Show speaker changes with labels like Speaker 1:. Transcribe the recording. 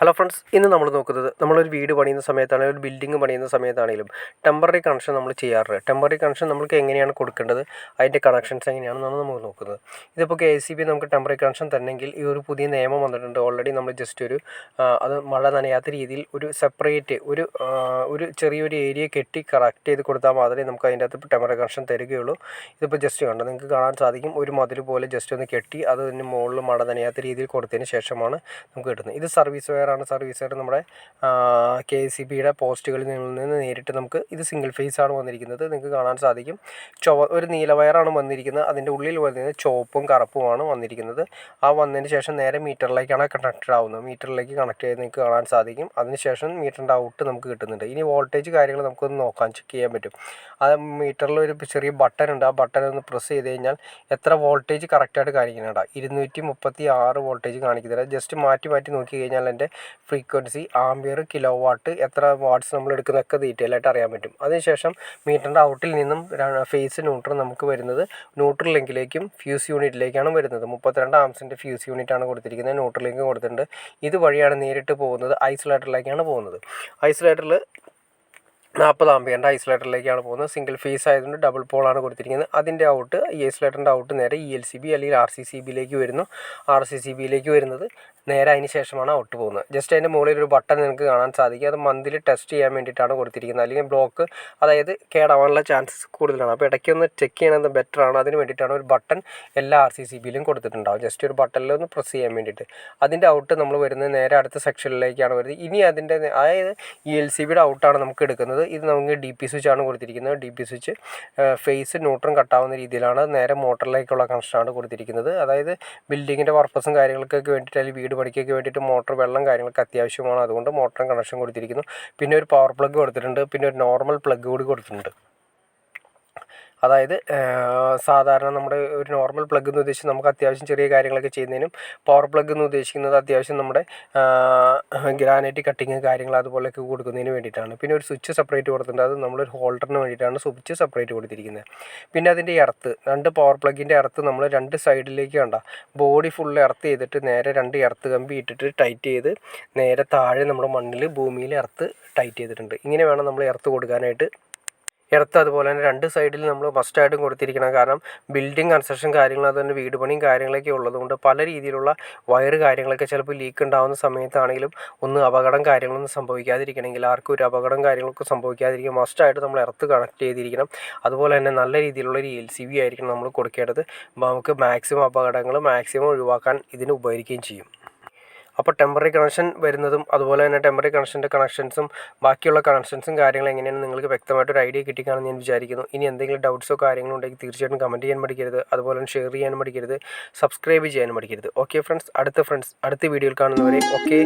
Speaker 1: Hello friends, ഇന്ന് നമ്മൾ നോക്കുന്നത് നമ്മളൊരു വീട് പണിയുന്ന സമയത്താണെങ്കിലും ഒരു ബിൽഡിംഗ് പണിയുന്ന സമയത്താണെങ്കിലും ടെമ്പററി കണക്ഷൻ നമ്മൾ ചെയ്യാറുണ്ട്. ടെമ്പററി കണക്ഷൻ നമുക്ക് എങ്ങനെയാണ് കൊടുക്കേണ്ടത്, അതിൻ്റെ കണക്ഷൻസ് എങ്ങനെയാണെന്നാണ് നമ്മൾ നോക്കുന്നത്. ഇതിപ്പോൾ KCB നമുക്ക് ടെമ്പററി കണക്ഷൻ തന്നെങ്കിൽ ഈ ഒരു പുതിയ നിയമം വന്നിട്ടുണ്ട്. ഓൾറെഡി നമ്മൾ ജസ്റ്റ് ഒരു അത് മഴ നനയാത്ത രീതിയിൽ ഒരു സെപ്പറേറ്റ് ഒരു ചെറിയൊരു ഏരിയ കെട്ടി കറക്റ്റ് ചെയ്ത് കൊടുത്താൽ മാത്രമേ നമുക്ക് അതിൻ്റെ അകത്ത് ടെമ്പററി കണക്ഷൻ തരികയുള്ളൂ. ഇതിപ്പോൾ ജസ്റ്റ് കണ്ടോ, നിങ്ങൾക്ക് കാണാൻ സാധിക്കും. ഒരു മതിൽ പോലെ ജസ്റ്റ് ഒന്ന് കെട്ടി അതിന് മുകളിൽ മഴ നനയാത്ത രീതിയിൽ കൊടുത്തതിന് ശേഷമാണ് നമുക്ക് കിട്ടുന്നത്. ഇത് സർവീസ് വയർ നമ്മുടെ KCBയുടെ പോസ്റ്റുകളിൽ നിന്ന് നേരിട്ട് നമുക്ക് ഇത് സിംഗിൾ ഫേസ് ആണ് വന്നിരിക്കുന്നത്. നിങ്ങൾക്ക് കാണാൻ സാധിക്കും. ഒരു നീല വയറാണ് വന്നിരിക്കുന്നത്. അതിൻ്റെ ഉള്ളിൽ വരുന്നത് ചുവപ്പും കറുപ്പുമാണ് വന്നിരിക്കുന്നത്. വന്നതിന് ശേഷം നേരെ മീറ്ററിലേക്കാണ് കണക്റ്റഡ് ആവുന്നത്. മീറ്ററിലേക്ക് കണക്ട് ചെയ്ത് നിങ്ങൾക്ക് കാണാൻ സാധിക്കും. അതിനുശേഷം മീറ്ററിൻ്റെ ഔട്ട് നമുക്ക് കിട്ടുന്നുണ്ട്. ഇനി വോൾട്ടേജ് കാര്യങ്ങൾ നമുക്കൊന്ന് നോക്കാൻ ചെക്ക് ചെയ്യാൻ പറ്റും. അത് മീറ്ററിൽ ഒരു ചെറിയ ബട്ടൺ ഉണ്ട്. ആ ബട്ടൺ ഒന്ന് പ്രസ് ചെയ്ത് കഴിഞ്ഞാൽ എത്ര വോൾട്ടേജ് കറക്റ്റായിട്ട് കാണിക്കുന്നുണ്ട്. 236 വോൾട്ടേജ് കാണിക്കുന്നില്ല. ജസ്റ്റ് മാറ്റി നോക്കി കഴിഞ്ഞാൽ എൻ്റെ ഫ്രീക്വൻസി, ആംബിയർ, കിലോ വാട്ട്, എത്ര വാട്ട്സ് നമ്മൾ എടുക്കുന്നതൊക്കെ ഡീറ്റെയിൽ ആയിട്ട് അറിയാൻ പറ്റും. അതിനുശേഷം മീറ്ററിൻ്റെ ഔട്ടിൽ നിന്നും ഫേസ് ന്യൂട്രൽ നമുക്ക് വരുന്നത് ന്യൂട്രൽ ലിങ്കിലേക്കും ഫ്യൂസ് യൂണിറ്റിലേക്കാണ് വരുന്നത്. 32 ആംസിൻ്റെ ഫ്യൂസ് യൂണിറ്റാണ് കൊടുത്തിരിക്കുന്നത്. ന്യൂട്രൽ ലിങ്ക് കൊടുത്തിട്ടുണ്ട്. ഇതുവഴിയാണ് നേരിട്ട് പോകുന്നത് ഐസൊലേറ്ററിലേക്കാണ് പോകുന്നത്. ഐസൊലേറ്ററിൽ 40 ആംപിയറിൻ്റെ ഐസൊലേറ്ററിലേക്കാണ് പോകുന്നത്. സിംഗിൾ ഫേസ് ആയതുകൊണ്ട് ഡബിൾ പോളാണ് കൊടുത്തിരിക്കുന്നത്. അതിൻ്റെ ഔട്ട്, ഈ ഐസൊലേറ്ററിൻ്റെ ഔട്ട് നേരെ ELCB അല്ലെങ്കിൽ RCCBയിലേക്ക് വരുന്നു. RCCBയിലേക്ക് വരുന്നത് നേരെ അതിന് ശേഷമാണ് ഔട്ട് പോകുന്നത്. ജസ്റ്റ് അതിൻ്റെ മുകളിൽ ഒരു ബട്ടൺ നിങ്ങൾക്ക് കാണാൻ സാധിക്കും. അത് മന്തിൽ ടെസ്റ്റ് ചെയ്യാൻ വേണ്ടിയിട്ടാണ് കൊടുത്തിരിക്കുന്നത്. അല്ലെങ്കിൽ ബ്ലോക്ക്, അതായത് കേടാവാനുള്ള ചാൻസസ് കൂടുതലാണ്. അപ്പോൾ ഇടയ്ക്കൊന്ന് ചെക്ക് ചെയ്യണത് ബെറ്ററാണ്. അതിന് വേണ്ടിയിട്ടാണ് ഒരു ബട്ടൺ എല്ലാ RCCBയിലും കൊടുത്തിട്ടുണ്ടാവും. ജസ്റ്റ് ഒരു ബട്ടണിൽ ഒന്ന് പ്രസ് ചെയ്യാൻ വേണ്ടിയിട്ട്. അതിൻ്റെ ഔട്ട് നമ്മൾ വരുന്നത് നേരെ അടുത്ത സെക്ഷനിലേക്കാണ് വരുന്നത്. ഇനി അതിൻ്റെ അതായത് ELCBയുടെ ഔട്ടാണ് നമുക്ക് എടുക്കുന്നത്. ഇത് നമുക്ക് DP സ്വിച്ച് ആണ് കൊടുത്തിരിക്കുന്നത്. DP സ്വിച്ച് ഫേസ് ന്യൂട്രൽ കട്ടാവുന്ന രീതിയിലാണ് നേരെ മോട്ടറിലേക്കുള്ള കണക്ഷനാണ് കൊടുത്തിരിക്കുന്നത്. അതായത് ബിൽഡിങ്ങിൻ്റെ പർപ്പസും കാര്യങ്ങൾക്കൊക്കെ വേണ്ടിയിട്ട്, അല്ലെങ്കിൽ വീട് പണിക്കൊക്കെ വേണ്ടിയിട്ട് മോട്ടർ, വെള്ളം കാര്യങ്ങളൊക്കെ അത്യാവശ്യമാണ്. അതുകൊണ്ട് മോട്ടറും കണക്ഷൻ കൊടുത്തിരിക്കുന്നു. പിന്നെ ഒരു പവർ പ്ലഗ് കൊടുത്തിട്ടുണ്ട്. പിന്നെ ഒരു നോർമൽ പ്ലഗ് കൂടി കൊടുത്തിട്ടുണ്ട്. അതായത് സാധാരണ നമ്മുടെ ഒരു നോർമൽ പ്ലഗ് എന്ന് ഉദ്ദേശിച്ച് നമുക്ക് അത്യാവശ്യം ചെറിയ കാര്യങ്ങളൊക്കെ ചെയ്യുന്നതിനും, പവർ പ്ലഗ് എന്ന് ഉദ്ദേശിക്കുന്നത് അത്യാവശ്യം നമ്മുടെ ഗ്രാനൈറ്റ് കട്ടിങ് കാര്യങ്ങൾ അതുപോലെയൊക്കെ കൊടുക്കുന്നതിന് വേണ്ടിയിട്ടാണ്. പിന്നെ ഒരു സ്വിച്ച് സെപ്പറേറ്റ് കൊടുത്തിട്ടുണ്ട്. അത് നമ്മളൊരു ഹോൾഡറിന് വേണ്ടിയിട്ടാണ് സ്വിച്ച് സെപ്പറേറ്റ് കൊടുത്തിരിക്കുന്നത്. പിന്നെ അതിൻ്റെ എർത്ത്, 2 പവർ പ്ലഗിൻ്റെ എർത്ത് നമ്മൾ 2 സൈഡിലേക്ക് കണ്ട ബോഡി ഫുൾ എർത്ത് ചെയ്തിട്ട് നേരെ 2 എർത്ത് കമ്പി ഇട്ടിട്ട് ടൈറ്റ് ചെയ്ത് നേരെ താഴെ നമ്മുടെ മണ്ണിൽ, ഭൂമിയിൽ എർത്ത് ടൈറ്റ് ചെയ്തിട്ടുണ്ട്. ഇങ്ങനെ വേണം നമ്മൾ എർത്ത് കൊടുക്കാനായിട്ട്. എർത്ത് അതുപോലെ തന്നെ 2 സൈഡിൽ നമ്മൾ മസ്റ്റായിട്ടും കൊടുത്തിരിക്കണം. കാരണം ബിൽഡിംഗ് കൺസ്ട്രക്ഷൻ കാര്യങ്ങൾ, അതുതന്നെ വീട് പണിയും കാര്യങ്ങളൊക്കെ ഉള്ളതുകൊണ്ട് പല രീതിയിലുള്ള വയറ് കാര്യങ്ങളൊക്കെ ചിലപ്പോൾ ലീക്ക് ഉണ്ടാകുന്ന സമയത്താണെങ്കിലും അപകടം കാര്യങ്ങളൊന്നും സംഭവിക്കാതിരിക്കണമെങ്കിൽ, ആർക്കും ഒരു അപകടം കാര്യങ്ങളൊക്കെ സംഭവിക്കാതിരിക്കും, മസ്റ്റായിട്ട് നമ്മൾ എർത്ത് കണക്ട് ചെയ്തിരിക്കണം. അതുപോലെ തന്നെ നല്ല രീതിയിലുള്ള ഒരു ELCB ആയിരിക്കണം നമ്മൾ കൊടുക്കേണ്ടത്. നമുക്ക് മാക്സിമം അപകടങ്ങൾ ഒഴിവാക്കാൻ ഇതിന് ഉപകരിക്കുകയും ചെയ്യും. അപ്പോൾ ടെമ്പററി കണക്ഷൻ വരുന്നതും അതുപോലെ തന്നെ ടെമ്പററി കണക്ഷൻ്റെ കണക്ഷൻസും ബാക്കിയുള്ള കണക്ഷൻസും കാര്യങ്ങളും എങ്ങനെയാണ് നിങ്ങൾക്ക് വ്യക്തമായിട്ടൊരു ഐഡിയ കിട്ടിക്കാണെന്ന് ഞാൻ വിചാരിക്കുന്നു. ഇനി എന്തെങ്കിലും ഡൗട്ട്സോ കാര്യങ്ങളോ ഉണ്ടെങ്കിൽ തീർച്ചയായിട്ടും കമൻറ്റ് ചെയ്യാൻ മടിക്കരുത്. അതുപോലെ തന്നെ ഷെയർ ചെയ്യാനും മടിക്കരുത്. സബ്സ്ക്രൈബ് ചെയ്യാനും മടിക്കരുത്. ഓക്കെ ഫ്രണ്ട്സ്, അടുത്ത വീഡിയോയിൽ കാണുന്നവരെ ഓക്കെ.